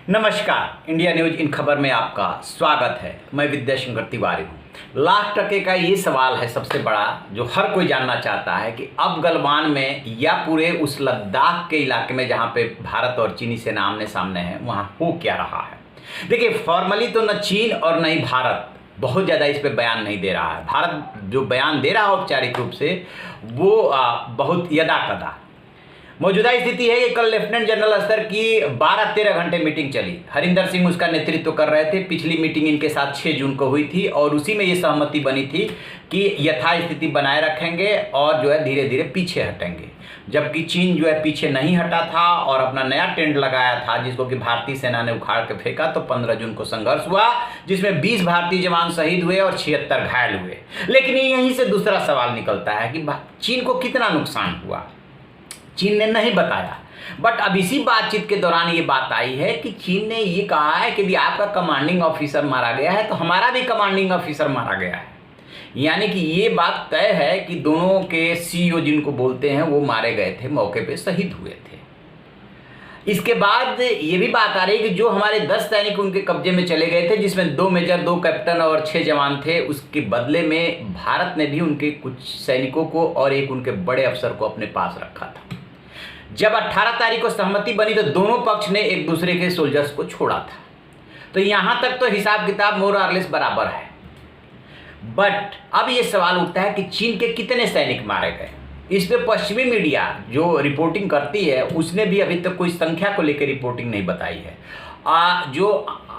नमस्कार, India news in खबर में आपका स्वागत है। मैं विद्याशंकर तिवारी हूँ। लाख टके का ये सवाल है सबसे बड़ा, जो हर कोई जानना चाहता है कि अब गलवान में या पूरे उस लद्दाख के इलाके में जहाँ पे भारत और चीनी सेना आमने सामने है, वहाँ हो क्या रहा है। देखिए, फॉर्मली तो न चीन और न ही भारत बहुत ज़्यादा इस पर बयान नहीं दे रहा है। भारत जो बयान दे रहा है औपचारिक रूप से, वो बहुत यदा कदा। मौजूदा स्थिति है कि कल लेफ्टिनेंट जनरल स्तर की 12-13 घंटे मीटिंग चली। हरिंदर सिंह उसका नेतृत्व कर रहे थे। पिछली मीटिंग इनके साथ 6 जून को हुई थी और उसी में ये सहमति बनी थी कि यथास्थिति बनाए रखेंगे और जो है धीरे धीरे पीछे हटेंगे। जबकि चीन जो है पीछे नहीं हटा था और अपना नया टेंट लगाया था, जिसको कि भारतीय सेना ने उखाड़ के फेंका। तो 15 जून को संघर्ष हुआ, जिसमें 20 भारतीय जवान शहीद हुए और 76 घायल हुए। लेकिन यहीं से दूसरा सवाल निकलता है कि चीन को कितना नुकसान हुआ। चीन ने नहीं बताया, बट अब इसी बातचीत के दौरान ये बात आई है कि चीन ने ये कहा है कि यदि आपका कमांडिंग ऑफिसर मारा गया है तो हमारा भी कमांडिंग ऑफिसर मारा गया है। यानी कि ये बात तय है कि दोनों के सीईओ जिनको बोलते हैं वो मारे गए थे, मौके पे शहीद हुए थे। इसके बाद ये भी बात आ रही है कि जो हमारे 10 सैनिक उनके कब्जे में चले गए थे, जिसमें 2 मेजर, 2 कैप्टन और 6 जवान थे, उसके बदले में भारत ने भी उनके कुछ सैनिकों को और एक उनके बड़े अफसर को अपने पास रखा था। जब 18 तारीख को सहमति बनी तो दोनों पक्ष ने एक दूसरे के सोल्जर्स को छोड़ा था। तो यहां तक तो हिसाब किताब मोर और लेस बराबर है। बट अब यह सवाल उठता है कि चीन के कितने सैनिक मारे गए। इस पे पश्चिमी मीडिया जो रिपोर्टिंग करती है उसने भी अभी तक कोई संख्या को लेकर रिपोर्टिंग नहीं बताई है। जो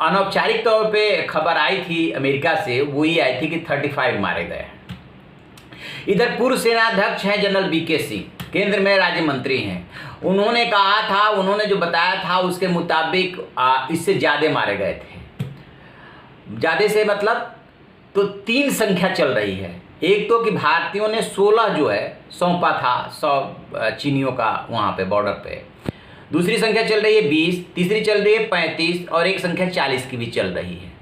अनौपचारिक तौर पे खबर आई थी अमेरिका से, वो ये आई थी कि 35 मारे गए। इधर पूर्व सेनाध्यक्ष हैं जनरल बीके सिंह, केंद्र में राज्य मंत्री हैं। उन्होंने कहा था, उन्होंने जो बताया था उसके मुताबिक इससे ज़्यादा मारे गए थे। ज़्यादा से मतलब तो 3 संख्या चल रही है। एक तो कि भारतीयों ने 16 जो है सौंपा था 100 चीनियों का वहाँ पे बॉर्डर पे। दूसरी संख्या चल रही है 20, तीसरी चल रही है 35 और एक संख्या 40 की भी चल रही है।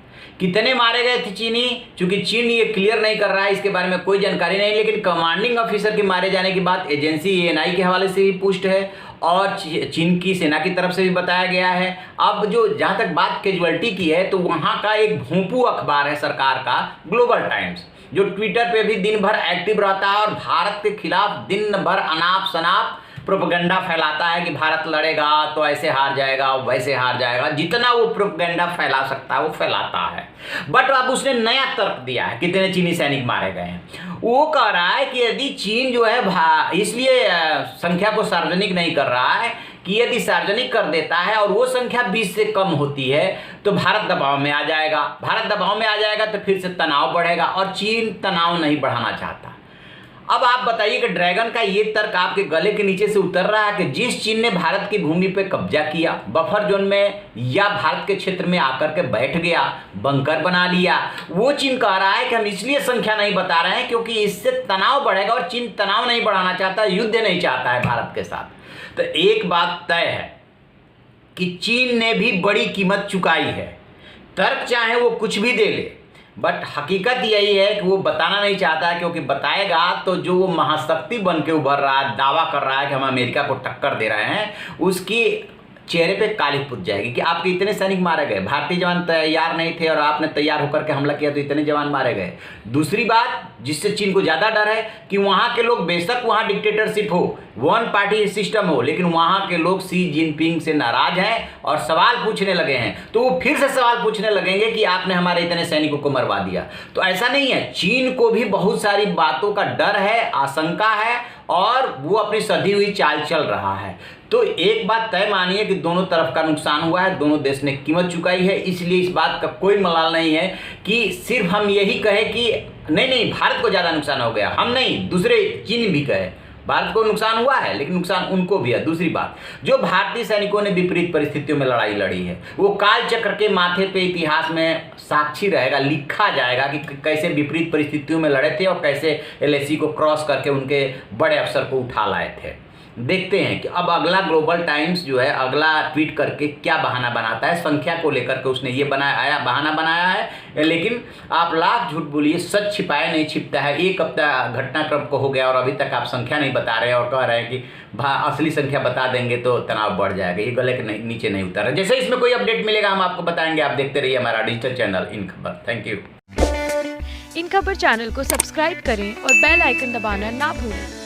कितने मारे गए थे चीनी, चूंकि चीन ये क्लियर नहीं कर रहा है, इसके बारे में कोई जानकारी नहीं। लेकिन कमांडिंग ऑफिसर के मारे जाने की बात एजेंसी एएनआई के हवाले से भी पुष्ट है और चीन की सेना की तरफ से भी बताया गया है। अब जो जहाँ तक बात कैजुअलिटी की है, तो वहाँ का एक भोंपू अखबार है सरकार का, ग्लोबल टाइम्स, जो ट्विटर पे भी दिन भर एक्टिव रहता है और भारत के खिलाफ दिन भर अनाप शनाप प्रोपेगेंडा फैलाता है कि भारत लड़ेगा तो ऐसे हार जाएगा, वैसे हार जाएगा। जितना वो प्रोपेगेंडा फैला सकता है वो फैलाता है। बट अब उसने नया तर्क दिया है, कितने चीनी सैनिक मारे गए हैं। वो कह रहा है कि यदि चीन जो है इसलिए संख्या को सार्वजनिक नहीं कर रहा है कि यदि सार्वजनिक कर देता है और वो संख्या 20 से कम होती है तो भारत दबाव में आ जाएगा। भारत दबाव में आ जाएगा तो फिर से तनाव बढ़ेगा और चीन तनाव नहीं बढ़ाना चाहता। अब आप बताइए कि ड्रैगन का ये तर्क आपके गले के नीचे से उतर रहा है कि जिस चीन ने भारत की भूमि पे कब्जा किया, बफर जोन में या भारत के क्षेत्र में आकर के बैठ गया, बंकर बना लिया, वो चीन कह रहा है कि हम इसलिए संख्या नहीं बता रहे हैं क्योंकि इससे तनाव बढ़ेगा और चीन तनाव नहीं बढ़ाना चाहता, युद्ध नहीं चाहता है भारत के साथ। तो एक बात तय है कि चीन ने भी बड़ी कीमत चुकाई है। तर्क चाहे वो कुछ भी दे ले, बट हकीकत यही है कि वो बताना नहीं चाहता है, क्योंकि बताएगा तो जो वो महाशक्ति बन के उभर रहा है, दावा कर रहा है कि हम अमेरिका को टक्कर दे रहे हैं, उसकी चेहरे पे काली पुत जाएगी कि आपके इतने सैनिक मारे गए, भारतीय जवान तैयार नहीं थे और आपने तैयार होकर के हमला किया तो इतने जवान मारे गए। दूसरी बात जिससे चीन को ज़्यादा डर है कि वहाँ के लोग, बेशक वहाँ डिक्टेटरशिप हो, 1 पार्टी सिस्टम हो, लेकिन वहाँ के लोग शी जिनपिंग से नाराज हैं और सवाल पूछने लगे हैं। तो वो फिर से सवाल पूछने लगेंगे कि आपने हमारे इतने सैनिकों को मरवा दिया। तो ऐसा नहीं है, चीन को भी बहुत सारी बातों का डर है, आशंका है और वो अपनी सधी हुई चाल चल रहा है। तो एक बात तय मानिए कि दोनों तरफ का नुकसान हुआ है, दोनों देश ने कीमत चुकाई है। इसलिए इस बात का कोई मलाल नहीं है कि सिर्फ हम यही कहें कि नहीं भारत को ज़्यादा नुकसान हो गया, हम नहीं, दूसरे चीन भी कहे भारत को नुकसान हुआ है, लेकिन नुकसान उनको भी है। दूसरी बात, जो भारतीय सैनिकों ने विपरीत परिस्थितियों में लड़ाई लड़ी है, वो काल चक्र के माथे पे इतिहास में साक्षी रहेगा, लिखा जाएगा कि कैसे विपरीत परिस्थितियों में लड़े थे और कैसे एलएसी को क्रॉस करके उनके बड़े अफसर को उठा लाए थे। देखते हैं कि अब अगला ग्लोबल टाइम्स जो है अगला ट्वीट करके क्या बहाना बनाता है। संख्या को लेकर के उसने ये बहाना बनाया है, लेकिन आप लाख झूठ बोलिए, सच छिपाया नहीं छिपता है। एक हफ्ता घटनाक्रम को हो गया और अभी तक आप संख्या नहीं बता रहे हैं और कह रहे हैं कि असली संख्या बता देंगे तो तनाव बढ़ जाएगा। ये गले के नीचे नहीं उतर रहा। जैसे इसमें कोई अपडेट मिलेगा हम आपको बताएंगे। आप देखते रहिए हमारा डिजिटल चैनल इन खबर। Thank you. इन खबर चैनल को सब्सक्राइब करें और बेल आइकन दबाना ना भूलें।